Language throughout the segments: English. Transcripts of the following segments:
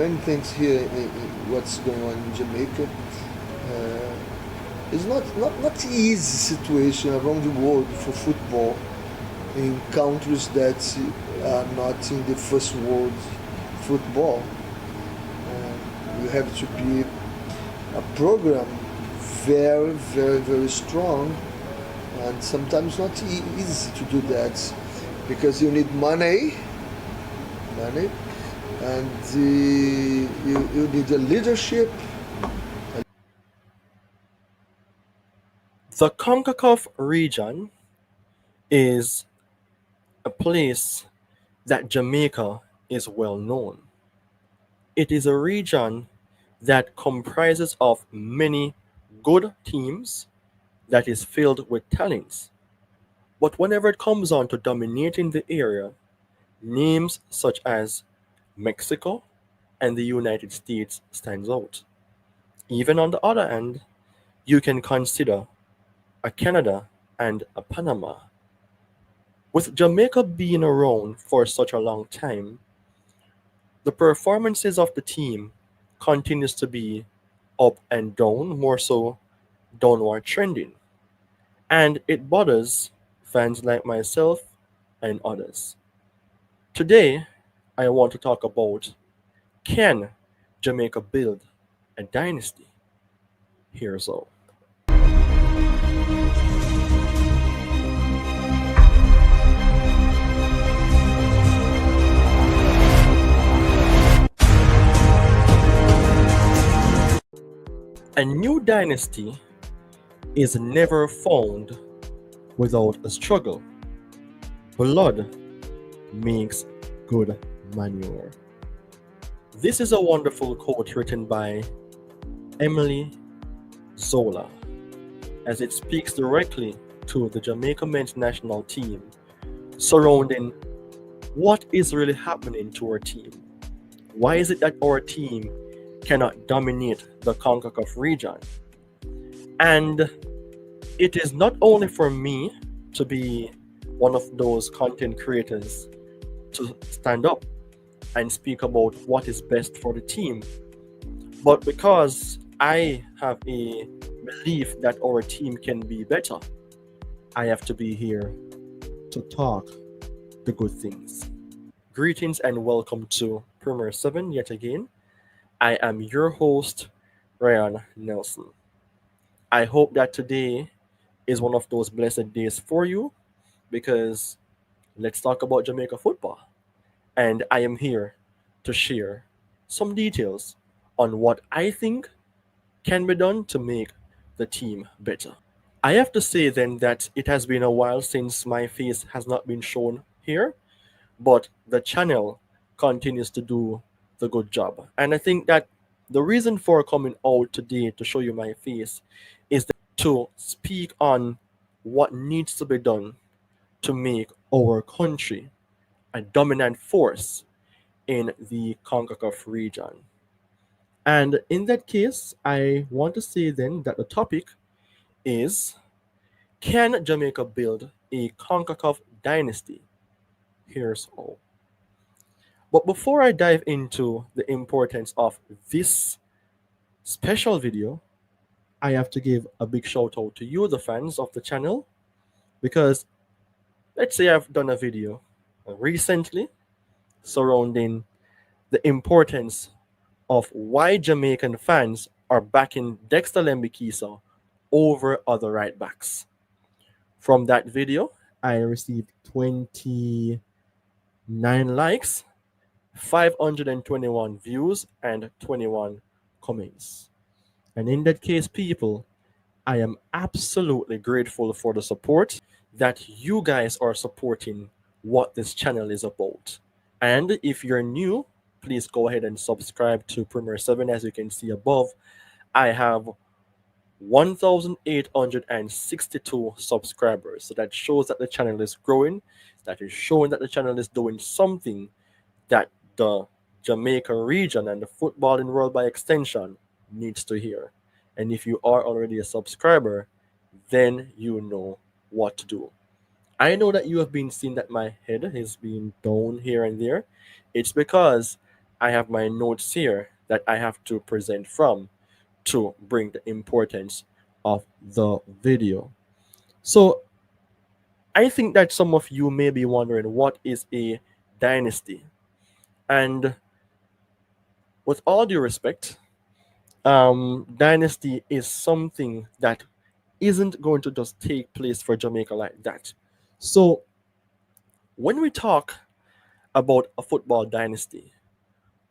Many things here, what's going on in Jamaica. It's not easy situation around the world for football in countries that are not in the first world football. You have to be a program very, very, very strong, and sometimes not easy to do that because you need money, and you need a leadership. The CONCACAF region is a place that Jamaica is well known. It is a region that comprises of many good teams that is filled with talents. But whenever it comes on to dominating the area, names such as Mexico and the United States stands out. Even on the other hand, you can consider a Canada and a Panama. With Jamaica being around for such a long time, the performances of the team continues to be up and down, more so downward trending. And it bothers fans like myself and others. Today, I want to talk about, can Jamaica build a dynasty? Here's all. A new dynasty is never found without a struggle. Blood makes good manure. This is a wonderful quote written by Emily Zola, as it speaks directly to the Jamaica men's national team surrounding what is really happening to our team. Why is it that our team cannot dominate the CONCACAF region? And it is not only for me to be one of those content creators to stand up and speak about what is best for the team, but because I have a belief that our team can be better, I have to be here to talk the good things. Greetings and welcome to Premier 7 yet again. I am your host, Ryan Nelson. I hope that today is one of those blessed days for you because let's talk about Jamaica football. And I am here to share some details on what I think can be done to make the team better. I have to say then that it has been a while since my face has not been shown here, but the channel continues to do the good job. And I think that the reason for coming out today to show you my face is to speak on what needs to be done to make our country a dominant force in the CONCACAF region. And in that case, I want to say then that the topic is, can Jamaica build a CONCACAF dynasty? Here's all. But before I dive into the importance of this special video, I have to give a big shout out to you, the fans of the channel, because let's say I've done a video recently surrounding the importance of why Jamaican fans are backing Dexter Lembikisa over other right backs. From that video, I received 29 likes, 521 views, and 21 comments. And in that case, people, I am absolutely grateful for the support that you guys are supporting what this channel is about. And if you're new, please go ahead and subscribe to Premier 7. As you can see above, I have 1,862 subscribers. So that shows that the channel is growing. That is showing that the channel is doing something that the Jamaica region and the footballing world by extension needs to hear. And if you are already a subscriber, then you know what to do. I know that you have been seeing that my head has been down here and there. It's because I have my notes here that I have to present from to bring the importance of the video. So I think that some of you may be wondering what is a dynasty. And with all due respect, dynasty is something that isn't going to just take place for Jamaica like that. So when we talk about a football dynasty,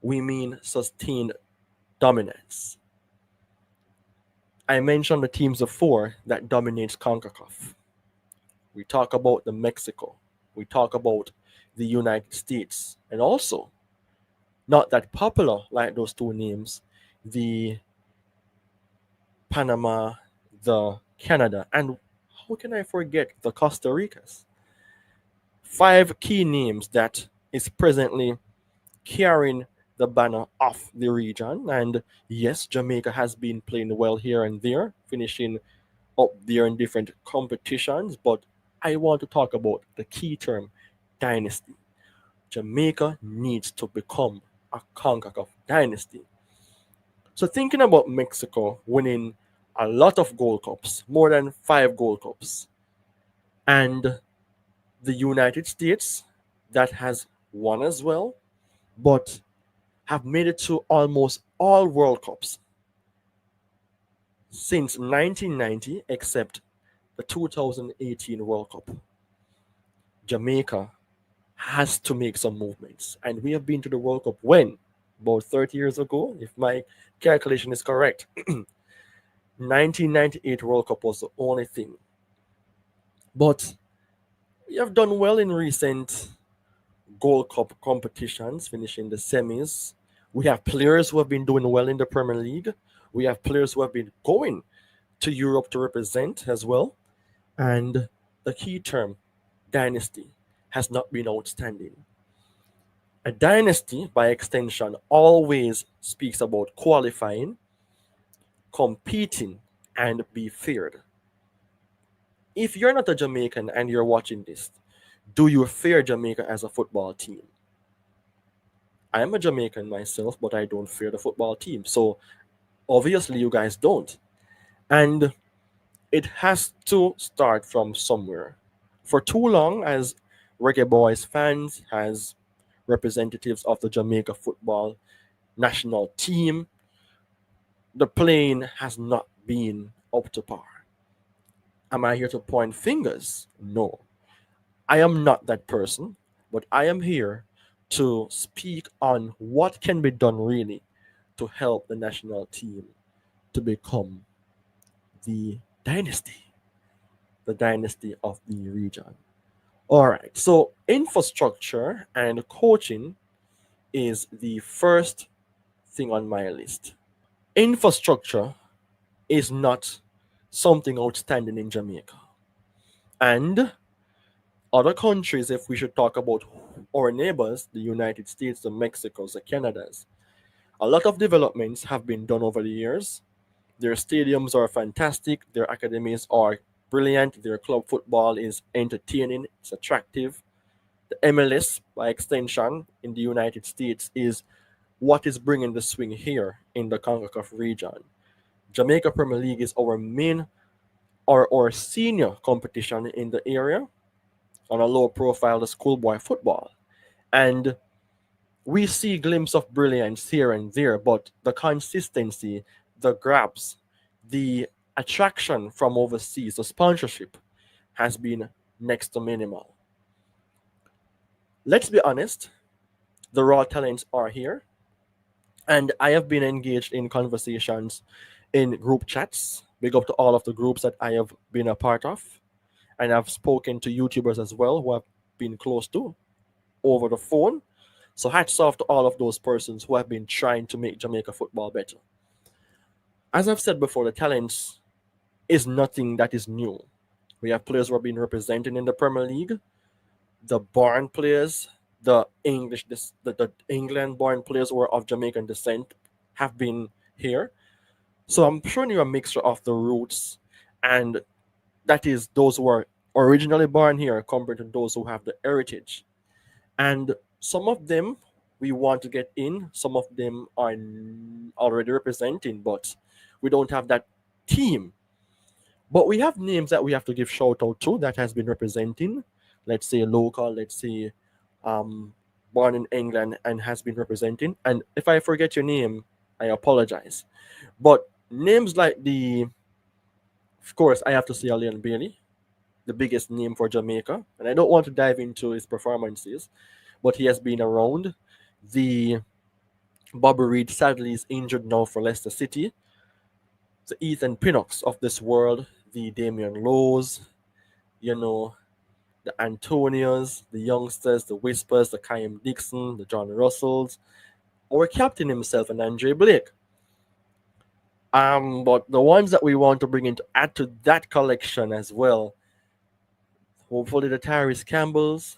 we mean sustained dominance. I mentioned the teams of four that dominates CONCACAF. We talk about the Mexico. We talk about the United States. And also, not that popular like those two names, the Panama, the Canada, and how can I forget the Costa Ricas? Five key names that is presently carrying the banner of the region. And yes, Jamaica has been playing well here and there, finishing up there in different competitions. But I want to talk about the key term dynasty. Jamaica needs to become a CONCACAF dynasty. So, thinking about Mexico winning a lot of Gold Cups, more than 5 Gold Cups, and the United States that has won as well, but have made it to almost all World Cups since 1990, except the 2018 World Cup. Jamaica has to make some movements. And we have been to the World Cup when? About 30 years ago, if my calculation is correct. 1998 World Cup was the only thing. But we have done well in recent Gold Cup competitions, finishing the semis. We have players who have been doing well in the Premier League. We have players who have been going to Europe to represent as well. And the key term, dynasty, has not been outstanding. A dynasty, by extension, always speaks about qualifying, competing, and be feared. If you're not a Jamaican and you're watching this, do you fear Jamaica as a football team? I am a Jamaican myself, but I don't fear the football team. So obviously, you guys don't. And it has to start from somewhere. For too long, as Reggae Boys fans, as representatives of the Jamaica football national team, the playing has not been up to par. Am I here to point fingers? No. I am not that person, but I am here to speak on what can be done really to help the national team to become the dynasty, the dynasty of the region. All right, so infrastructure and coaching is the first thing on my list. Infrastructure is not something outstanding in Jamaica. And other countries, if we should talk about our neighbors, the United States, the Mexicos, the Canadas, a lot of developments have been done over the years. Their stadiums are fantastic, their academies are brilliant, their club football is entertaining, it's attractive. The MLS, by extension, in the United States, is what is bringing the swing here in the CONCACAF region. Jamaica Premier League is our main or our senior competition in the area. On a low profile, the schoolboy football. And we see glimpses of brilliance here and there, but the consistency, the grabs, the attraction from overseas, the sponsorship has been next to minimal. Let's be honest, the raw talents are here. And I have been engaged in conversations in group chats. Big up to all of the groups that I have been a part of. And I've spoken to YouTubers as well who I've been close to over the phone. So hats off to all of those persons who have been trying to make Jamaica football better. As I've said before, the talents is nothing that is new. We have players who have been represented in the Premier League, the born players, the England born players who are of Jamaican descent have been here. So I'm showing you a mixture of the roots, and that is those who are originally born here compared to those who have the heritage. And some of them we want to get in. Some of them are already representing, but we don't have that team. But we have names that we have to give shout out to that has been representing. Let's say local, let's say um, born in England and has been representing. And if I forget your name, I apologize. But names like of course, I have to say Leon Bailey, the biggest name for Jamaica. And I don't want to dive into his performances, but he has been around. The Bobby Reed sadly is injured now for Leicester City. The Ethan Pinnocks of this world, the Damian Lowe's, you know, the Antonios, the youngsters, the Whispers, the Kyle Dixon, the John Russells, our captain himself, and Andre Blake. But the ones that we want to bring in to add to that collection as well, hopefully the Tyrese Campbells,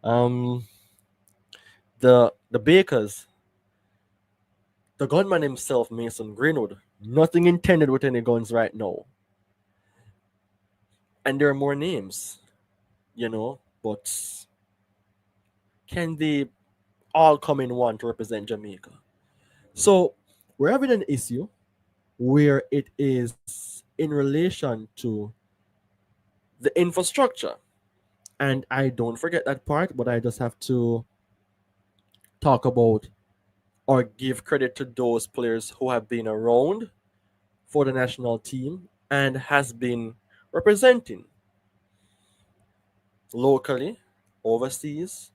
um, the Bakers, the gunman himself, Mason Greenwood. Nothing intended with any guns right now. And there are more names, but can they all come in one to represent Jamaica? So we're having an issue where it is in relation to the infrastructure. And I don't forget that part, but I just have to talk about or give credit to those players who have been around for the national team and has been representing locally, overseas,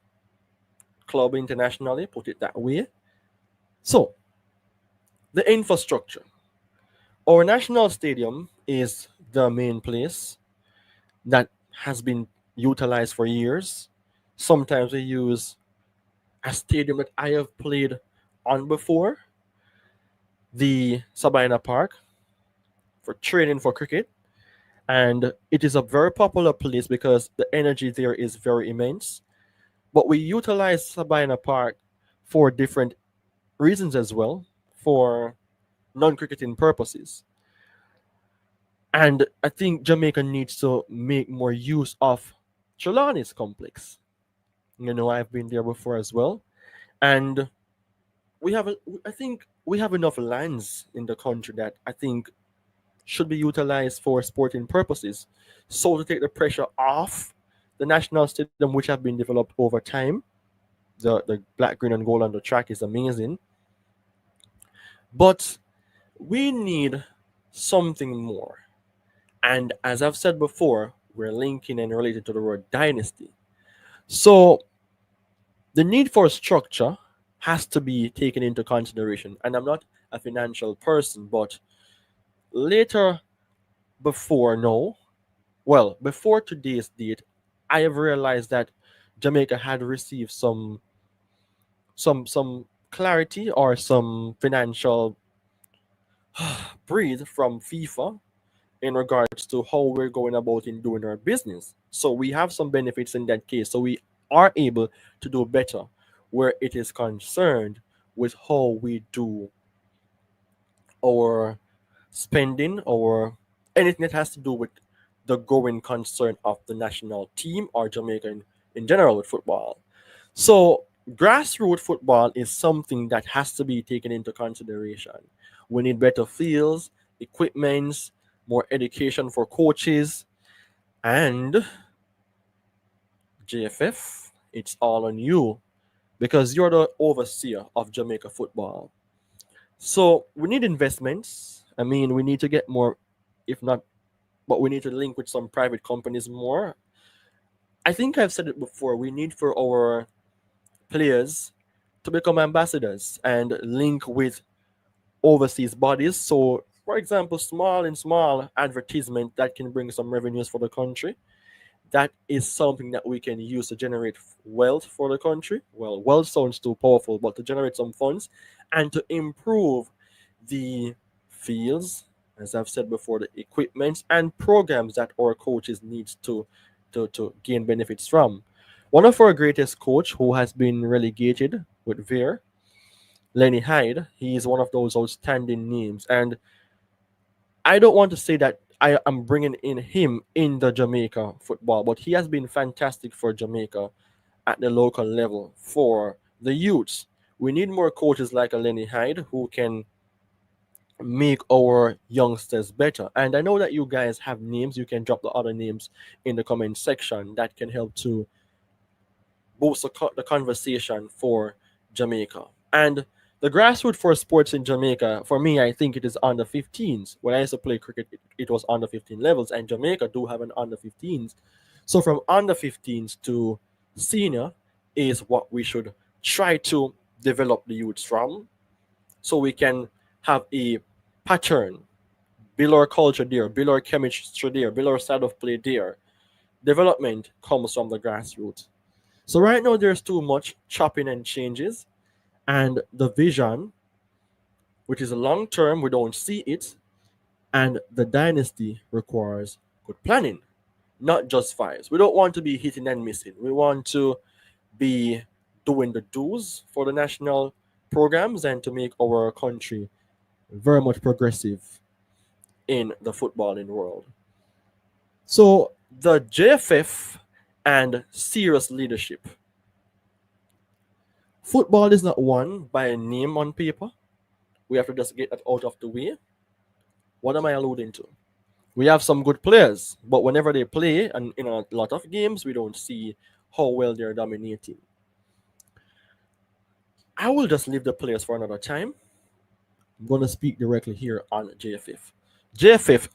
club internationally, put it that way. So, the infrastructure. Our national stadium is the main place that has been utilized for years. Sometimes we use a stadium that I have played on before, the Sabina Park, for training for cricket. And it is a very popular place because the energy there is very immense. But we utilize Sabina Park for different reasons as well, for non-cricketing purposes. And I think Jamaica needs to make more use of Trelawney's complex. I've been there before as well. And I think we have enough lands in the country that I think should be utilized for sporting purposes. So to take the pressure off the national stadium, which have been developed over time, the black, green, and gold on the track is amazing. But we need something more. And as I've said before, we're linking and related to the word dynasty. So the need for structure has to be taken into consideration. And I'm not a financial person, but later before no, well, before today's date, I have realized that Jamaica had received some clarity or some financial breathe from FIFA in regards to how we're going about in doing our business. So we have some benefits in that case. So we are able to do better where it is concerned with how we do our spending or anything that has to do with the growing concern of the national team or Jamaica in general with football. So grassroots football is something that has to be taken into consideration. We need better fields, equipments, more education for coaches, and JFF, it's all on you because you're the overseer of Jamaica football. So we need investments. I mean, we need to get more, if not, but we need to link with some private companies more. I think I've said it before. We need for our players to become ambassadors and link with overseas bodies. So, for example, small advertisement that can bring some revenues for the country. That is something that we can use to generate wealth for the country. Well, wealth sounds too powerful, but to generate some funds and to improve the fields, as I've said before, the equipment and programs that our coaches need to gain benefits from. One of our greatest coach who has been relegated with Veer, Lenny Hyde, he is one of those outstanding names. And I don't want to say that I am bringing in him in the Jamaica football, but he has been fantastic for Jamaica at the local level for the youths. We need more coaches like a Lenny Hyde who can make our youngsters better. And I know that you guys have names. You can drop the other names in the comment section that can help to boost the conversation for Jamaica. And the grassroots for sports in Jamaica, for me, I think it is under 15s. When I used to play cricket, it was under 15 levels, and Jamaica do have an under 15s. So from under 15s to senior is what we should try to develop the youths from, so we can have a pattern, build our culture there, build our chemistry there, build our style of play there. Development comes from the grassroots. So right now there's too much chopping and changes, and the vision, which is a long term, we don't see it, and the dynasty requires good planning, not just fires. We don't want to be hitting and missing. We want to be doing the do's for the national programs and to make our country very much progressive in the footballing world. So the JFF and serious leadership. Football is not won by a name on paper. We have to just get that out of the way. What am I alluding to? We have some good players, but whenever they play and in a lot of games, we don't see how well they're dominating. I will just leave the players for another time. I'm going to speak directly here on JFF. JFF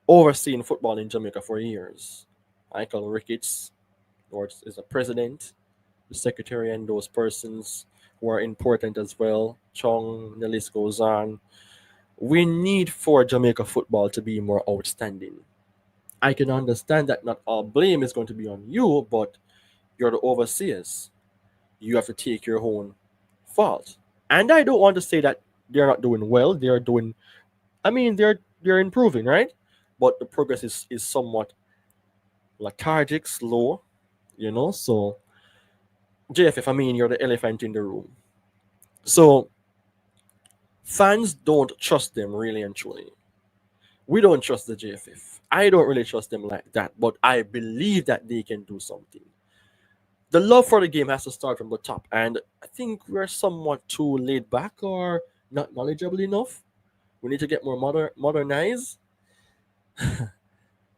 overseen football in Jamaica for years. Michael Ricketts is the president, the secretary, and those persons who are important as well. Chong, the list goes on. We need for Jamaica football to be more outstanding. I can understand that not all blame is going to be on you, but you're the overseers. You have to take your own fault. And I don't want to say that they're not doing well. They're doing, I mean, they're improving, right? But the progress is somewhat lethargic, slow, So JFF, I mean, you're the elephant in the room. So fans don't trust them really and truly. We don't trust the JFF. I don't really trust them like that, but I believe that they can do something. The love for the game has to start from the top, and I think we're somewhat too laid back or not knowledgeable enough. We need to get more modernized.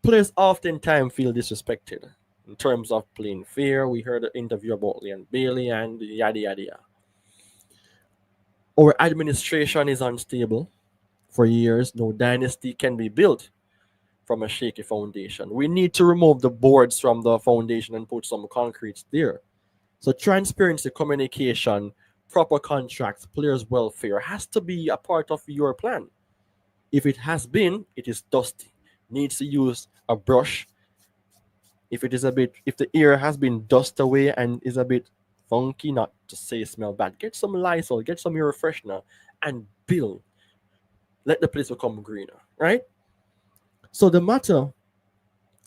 Players oftentimes feel disrespected in terms of playing fair. We heard an interview about Leon Bailey and yada yada yada. Our administration is unstable. For years, no dynasty can be built from a shaky foundation. We need to remove the boards from the foundation and put some concrete there. So transparency, communication, proper contracts, players' welfare has to be a part of your plan. If it has been, it is dusty. Needs to use a brush. If the air has been dust away and is a bit funky, not to say smell bad, get some Lysol, get some air freshener, and build. Let the place become greener, right? So the matter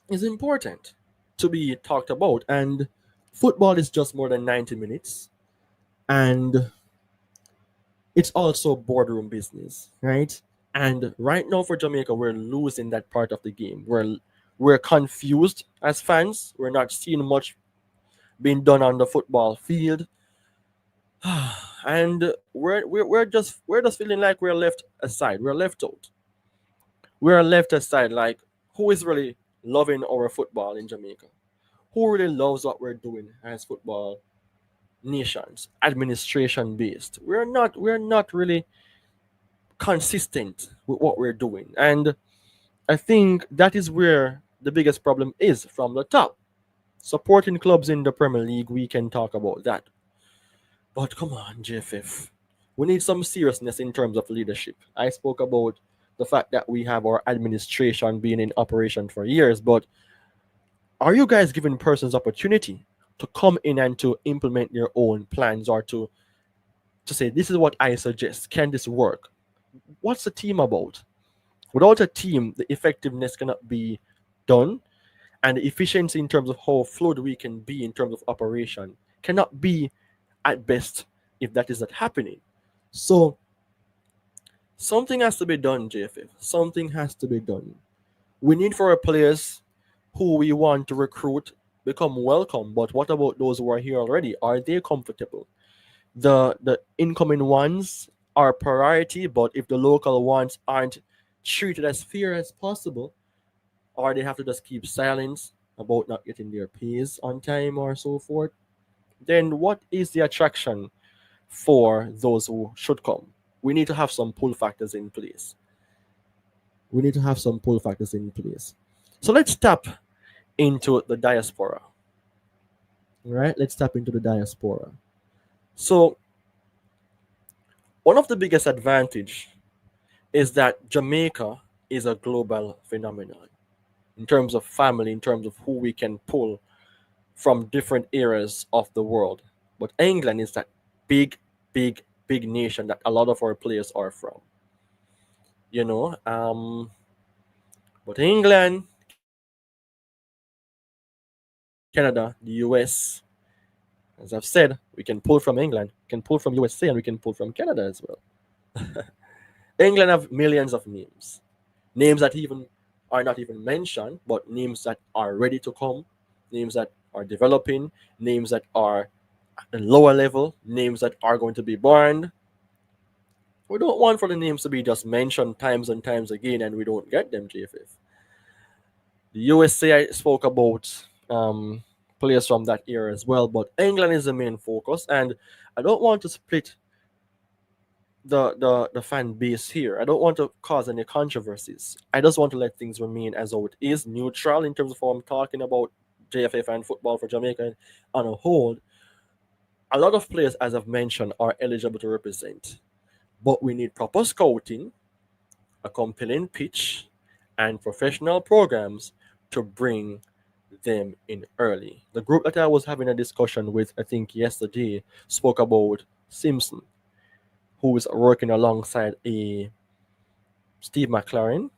is important to be talked about, and football is just more than 90 minutes, and it's also boardroom business, right? And right now for Jamaica, we're losing that part of the game. We're confused as fans. We're not seeing much being done on the football field, and we're just feeling like we're left aside. We're left out. We're left aside. Like, who is really loving our football in Jamaica? Who really loves what we're doing as football nations, administration based? We're not really consistent with what we're doing, and I think that is where the biggest problem is from the top. Supporting clubs in the Premier League, we can talk about that. But come on, JFF. We need some seriousness in terms of leadership. I spoke about the fact that we have our administration being in operation for years, but are you guys giving persons opportunity to come in and to implement their own plans, or to say, this is what I suggest, can this work? What's the team about? Without a team, the effectiveness cannot be done, and the efficiency in terms of how fluid we can be in terms of operation cannot be at best if that is not happening. So something has to be done, JFF. Something has to be done. We need for our players who we want to recruit become welcome. But what about those who are here already? Are they comfortable? The incoming ones are priority, but if the local ones aren't treated as fair as possible, or they have to just keep silence about not getting their pays on time or so forth, then what is the attraction for those who should come? We need to have some pull factors in place. We need to have some pull factors in place. So let's tap into the diaspora. Right? Let's tap into the diaspora. So one of the biggest advantage is that Jamaica is a global phenomenon in terms of family, in terms of who we can pull from different areas of the world. But England is that big, big nation that a lot of our players are from. You know, but England, Canada, the US, as I've said, we can pull from England, we can pull from USA, and we can pull from Canada as well. England have millions of names, names that even are not even mentioned, but names that are ready to come, names that are developing, names that are at a lower level, names that are going to be born. We don't want for the names to be just mentioned times and times again and we don't get them, JFF. The USA I spoke about players from that era as well, but England is the main focus, and I don't want to split the fan base here. I don't want to cause any controversies. I just want to let things remain as how it is, neutral in terms of how I'm talking about JFF and football for Jamaica on a whole. A lot of players, as I've mentioned, are eligible to represent, but we need proper scouting, a compelling pitch, and professional programs to bring them in early. The group that I was having a discussion with, I think yesterday, spoke about Simpson, who is working alongside a Steve McLaren.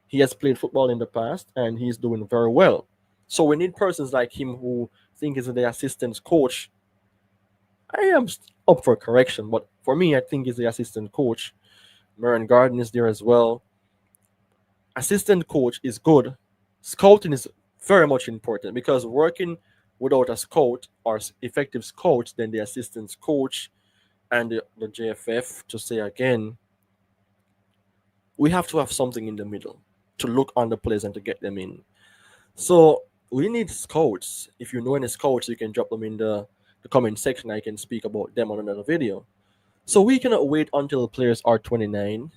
He has played football in the past and he's doing very well. So we need persons like him who think is the assistant coach. I am up for correction, but for me, I think he's the assistant coach. Marin Garden is there as well. Assistant coach is good. Scouting is very much important because working without a scout or effective scout, then the assistant coach and the JFF, to say again, we have to have something in the middle to look on the players and to get them in. So we need scouts. If you know any scouts, you can drop them in the comment section. I can speak about them on another video. So we cannot wait until players are 29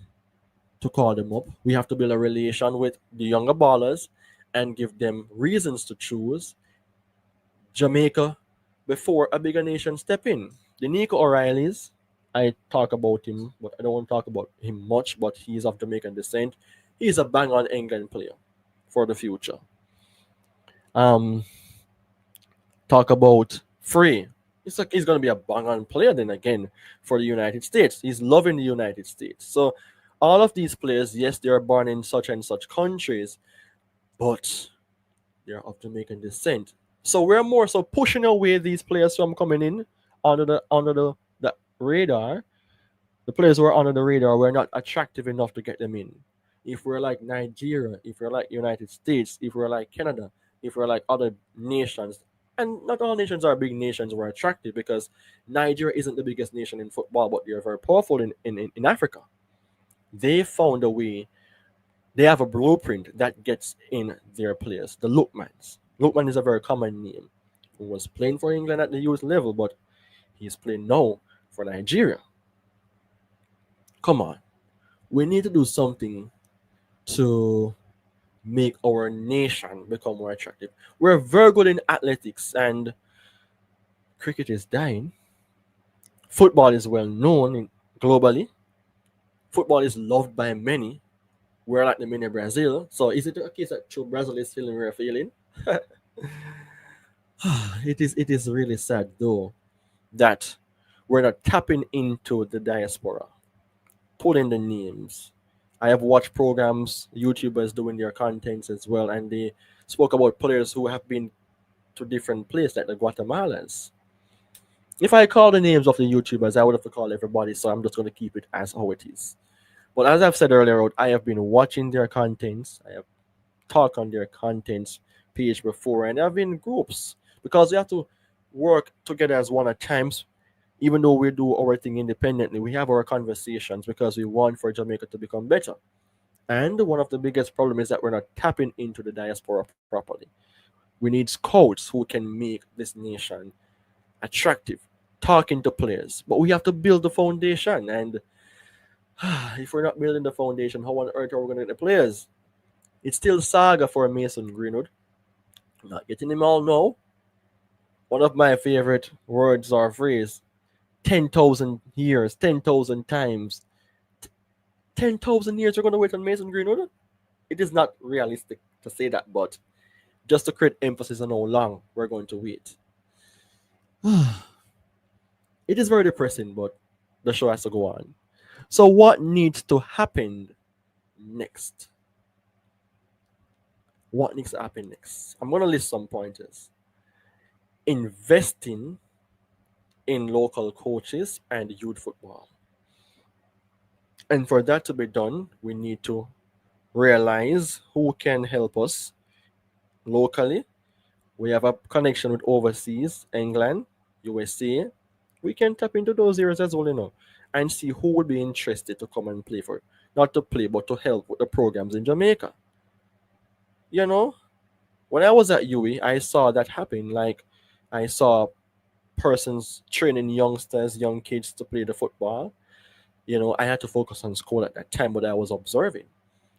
to call them up. We have to build a relation with the younger ballers and give them reasons to choose Jamaica before a bigger nation step in. The Nico O'Reillys, I talk about him, but I don't want to talk about him much, but he's of Jamaican descent. He's a bang on England player for the future. Um, Talk about Free. He's going to be a bang on player then again for the United States. He's loving the United States. So all of these players, yes, they are born in such and such countries, but they're of Jamaican descent. So we're more so pushing away these players from coming in under the radar. The players who are under the radar were not attractive enough to get them in. If we're like Nigeria, if we're like United States, if we're like Canada, if we're like other nations, and not all nations are big nations were attractive because Nigeria isn't the biggest nation in football, but they're very powerful in Africa. They found a way. They have a blueprint that gets in their players. The Lookmans. Lookman is a very common name. Who was playing for England at the youth level, but he's playing now for Nigeria. Come on. We need to do something to make our nation become more attractive. We're very good in athletics and cricket is dying. Football is well known globally. Football is loved by many. We're like the mini Brazil. So is it a case that true Brazil is feeling we're feeling? It is really sad though that we're not tapping into the diaspora, pulling the names. I have watched programs, YouTubers doing their contents as well, and they spoke about players who have been to different places, like the Guatemalans. If I call the names of the YouTubers, I would have to call everybody, so I'm just going to keep it as how it is. But as I've said earlier, I have been watching their contents. I have talked on their contents page before, and have in groups because we have to work together as one at times. Even though we do our thing independently, we have our conversations because we want for Jamaica to become better. And one of the biggest problems is that we're not tapping into the diaspora properly. We need scouts who can make this nation attractive, talking to players. But we have to build the foundation. And if we're not building the foundation, how on earth are we going to get the players? It's still saga for Mason Greenwood. I'm not getting him all now. One of my favorite words or phrase 10,000 years, 10,000 times. 10,000 years we're going to wait on Mason Greenwood? It is not realistic to say that, but just to create emphasis on how long we're going to wait. It is very depressing, but the show has to go on. So, what needs to happen next? What needs to happen next? I'm going to list some pointers. Investing in local coaches and youth football. And for that to be done, we need to realize who can help us locally. We have a connection with overseas, England, USA. We can tap into those areas as well, and see who would be interested to come and play for, not to play, but to help with the programs in Jamaica. When I was at UWI, I saw that happen. Like, I saw persons training youngsters, young kids to play the football. I had to focus on school at that time, but I was observing.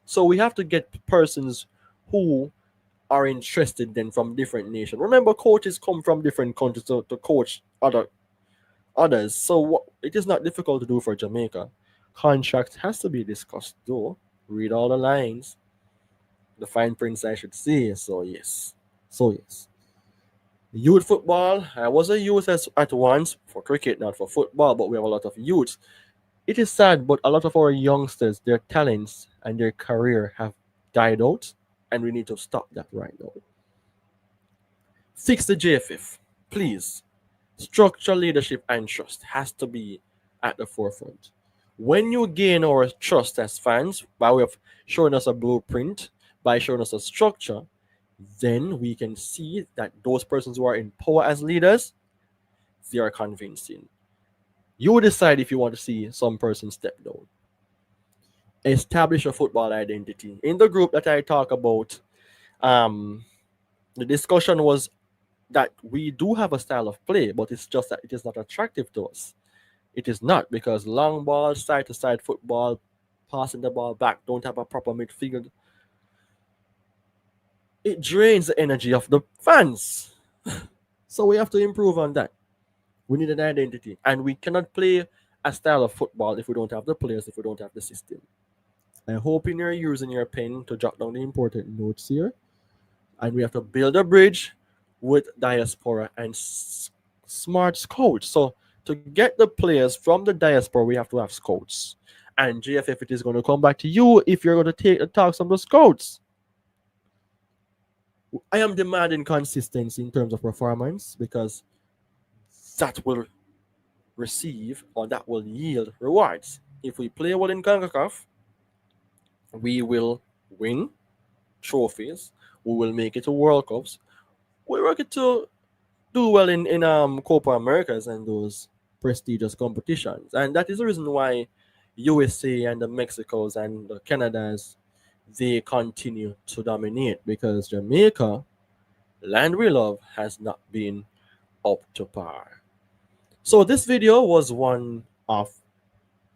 So we have to get persons who are interested then from different nations. Remember, coaches come from different countries to coach others. So it is not difficult to do for Jamaica. Contract has to be discussed, though. Read all the lines. The fine prints, I should say. So yes. Youth football. I was a youth at once for cricket, not for football, but we have a lot of youths. It is sad, but a lot of our youngsters, their talents and their career have died out, and we need to stop that right now. Fix the JFF, please. Structure, leadership, and trust has to be at the forefront. When you gain our trust as fans by way of showing us a blueprint, by showing us a structure, then we can see that those persons who are in power as leaders, they are convincing. You decide if you want to see some person step down. Establish a football identity. In the group that I talk about, the discussion was that we do have a style of play, but it's just that it is not attractive to us. It is not, because long ball, side-to-side football, passing the ball back, don't have a proper midfield. It drains the energy of the fans. So we have to improve on that. We need an identity. And we cannot play a style of football if we don't have the players, if we don't have the system. I hope you're using your pen to jot down the important notes here. And we have to build a bridge with diaspora and smart scouts. So to get the players from the diaspora, we have to have scouts. And JFF, it is going to come back to you if you're going to take the talks from the scouts. I am demanding consistency in terms of performance, because that will receive, or that will yield rewards. If we play well in CONCACAF, we will win trophies. We will make it to World Cups. We work it to do well in Copa Americas and those prestigious competitions. And that is the reason why USA and the Mexicos and the Canadas, they continue to dominate, because Jamaica, land we love, has not been up to par. So this video was one of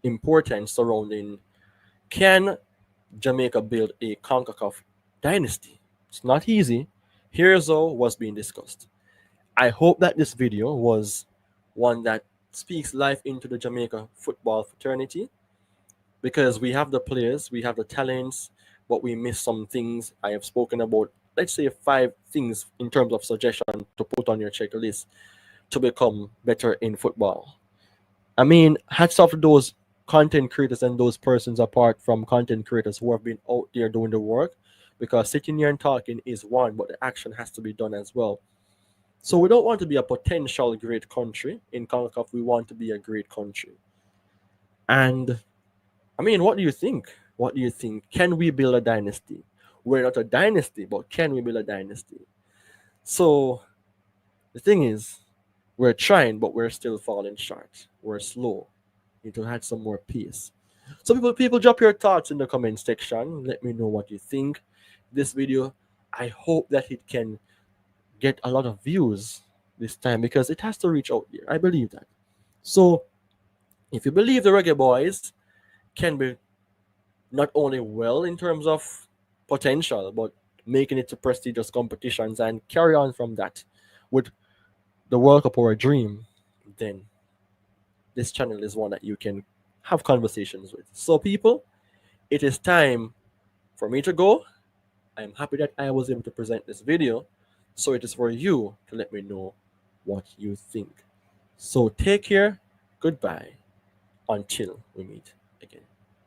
importance surrounding, can Jamaica build a CONCACAF dynasty? It's not easy. Here's how was being discussed. I hope that this video was one that speaks life into the Jamaica football fraternity, because we have the players, we have the talents, but we miss some things. I have spoken about, let's say, 5 things in terms of suggestion to put on your checklist to become better in football. I mean, hats off to those content creators and those persons apart from content creators who have been out there doing the work, because sitting here and talking is one, but the action has to be done as well. So we don't want to be a potential great country in CONCACAF. We want to be a great country. And I mean, what do you think? What do you think? Can we build a dynasty? We're not a dynasty, but can we build a dynasty? So the thing is, we're trying, but we're still falling short. We're slow. Need to add some more pace. So people drop your thoughts in the comment section. Let me know what you think. This video, I hope that it can get a lot of views this time because it has to reach out there. I believe that. So if you believe the Reggae Boys can be not only well in terms of potential, but making it to prestigious competitions and carry on from that with the World Cup or a dream, then this channel is one that you can have conversations with. So, people, it is time for me to go. I'm happy that I was able to present this video. So, it is for you to let me know what you think. So, take care. Goodbye. Until we meet again.